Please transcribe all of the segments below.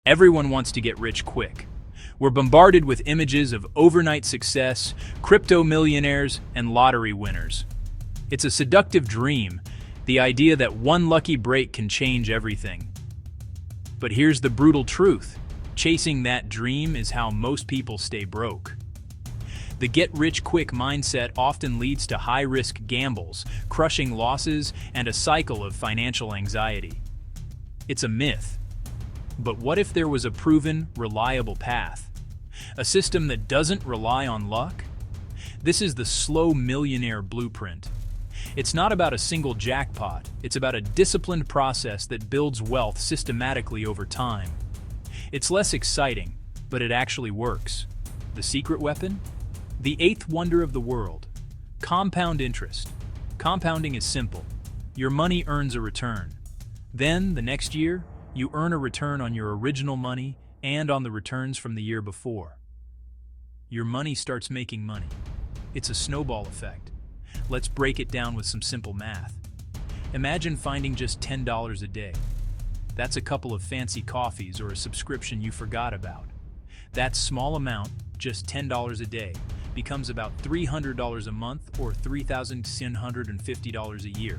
Everyone wants to get rich quick. We're bombarded with images of overnight success, crypto millionaires, and lottery winners. It's a seductive dream, the idea that one lucky break can change everything. But here's the brutal truth. Chasing that dream is how most people stay broke. The get-rich-quick mindset often leads to high-risk gambles, crushing losses, and a cycle of financial anxiety. It's a myth. But what if there was a proven, reliable path? A system that doesn't rely on luck? This is the slow millionaire blueprint. It's not about a single jackpot, it's about a disciplined process that builds wealth systematically over time. It's less exciting, but it actually works. The secret weapon? The eighth wonder of the world. Compound interest. Compounding is simple. Your money earns a return. Then, the next year, you earn a return on your original money and on the returns from the year before. Your money starts making money. It's a snowball effect. Let's break it down with some simple math. Imagine finding just $10 a day. That's a couple of fancy coffees or a subscription you forgot about. That small amount, just $10 a day, becomes about $300 a month or $3,750 a year.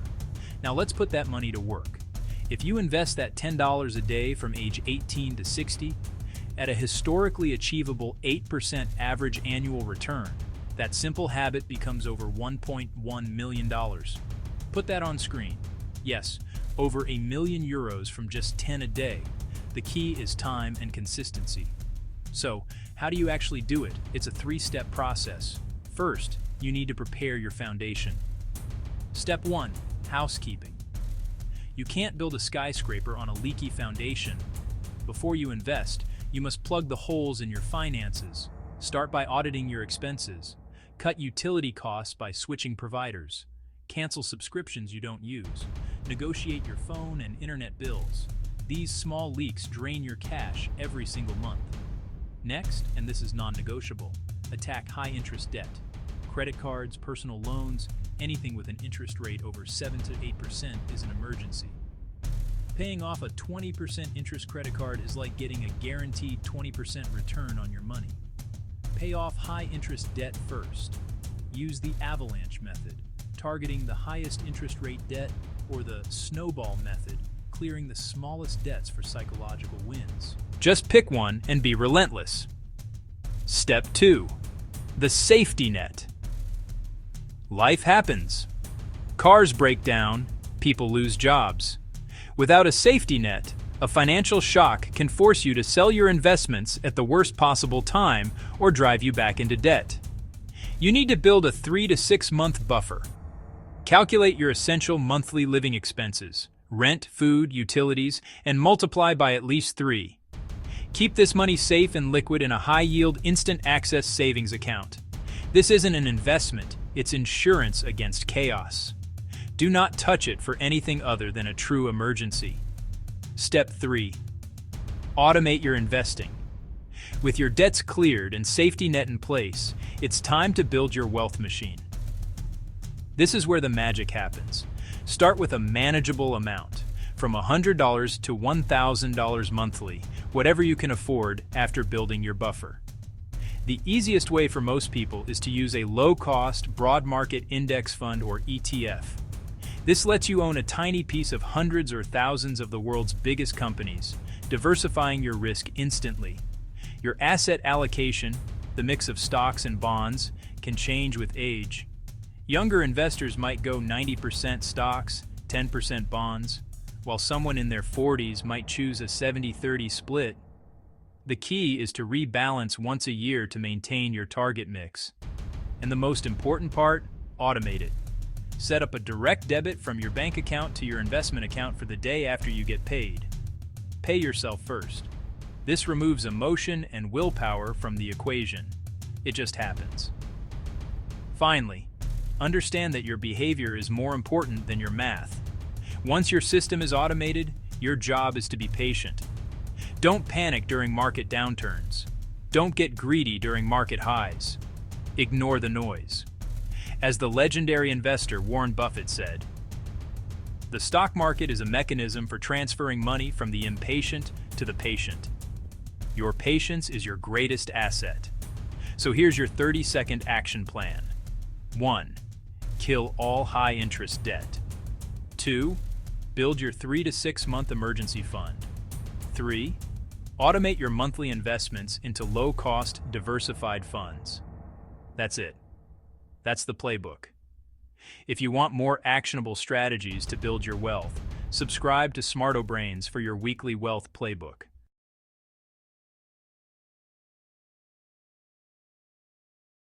Now let's put that money to work. If you invest that $10 a day from age 18 to 60, at a historically achievable 8% average annual return, that simple habit becomes over $1.1 million. Put that on screen. Yes, over €1 million from just 10 a day. The key is time and consistency. So, how do you actually do it? It's a three-step process. First, you need to prepare your foundation. Step 1, housekeeping. You can't build a skyscraper on a leaky foundation. Before you invest, you must plug the holes in your finances. Start by auditing your expenses. Cut utility costs by switching providers. Cancel subscriptions you don't use. Negotiate your phone and internet bills. These small leaks drain your cash every single month. Next, and this is non-negotiable, attack high-interest debt. Credit cards, personal loans, anything with an interest rate over 7 to 8% is an emergency. Paying off a 20% interest credit card is like getting a guaranteed 20% return on your money. Pay off high-interest debt first. Use the avalanche method, targeting the highest interest rate debt, or the snowball method, clearing the smallest debts for psychological wins. Just pick one and be relentless. Step 2. The safety net. Life happens. Cars break down, people lose jobs. Without a safety net, a financial shock can force you to sell your investments at the worst possible time or drive you back into debt. You need to build a 3 to 6 month buffer. Calculate your essential monthly living expenses, rent, food, utilities, and multiply by at least 3. Keep this money safe and liquid in a high-yield instant access savings account. This isn't an investment, it's insurance against chaos. Do not touch it for anything other than a true emergency. Step 3. Automate your investing. With your debts cleared and safety net in place, it's time to build your wealth machine. This is where the magic happens. Start with a manageable amount, from $100 to $1,000 monthly, whatever you can afford after building your buffer. The easiest way for most people is to use a low-cost, broad market index fund or ETF. This lets you own a tiny piece of hundreds or thousands of the world's biggest companies, diversifying your risk instantly. Your asset allocation, the mix of stocks and bonds, can change with age. Younger investors might go 90% stocks, 10% bonds, while someone in their 40s might choose a 70-30 split. The key is to rebalance once a year to maintain your target mix. And the most important part, automate it. Set up a direct debit from your bank account to your investment account for the day after you get paid. Pay yourself first. This removes emotion and willpower from the equation. It just happens. Finally, understand that your behavior is more important than your math. Once your system is automated, your job is to be patient. Don't panic during market downturns. Don't get greedy during market highs. Ignore the noise. As the legendary investor Warren Buffett said, "The stock market is a mechanism for transferring money from the impatient to the patient." Your patience is your greatest asset. So here's your 30-second action plan. 1. Kill all high-interest debt. 2. Build your 3 to 6 month emergency fund. 3. Automate your monthly investments into low-cost, diversified funds. That's it. That's the playbook. If you want more actionable strategies to build your wealth, subscribe to Smartobrains for your weekly wealth playbook.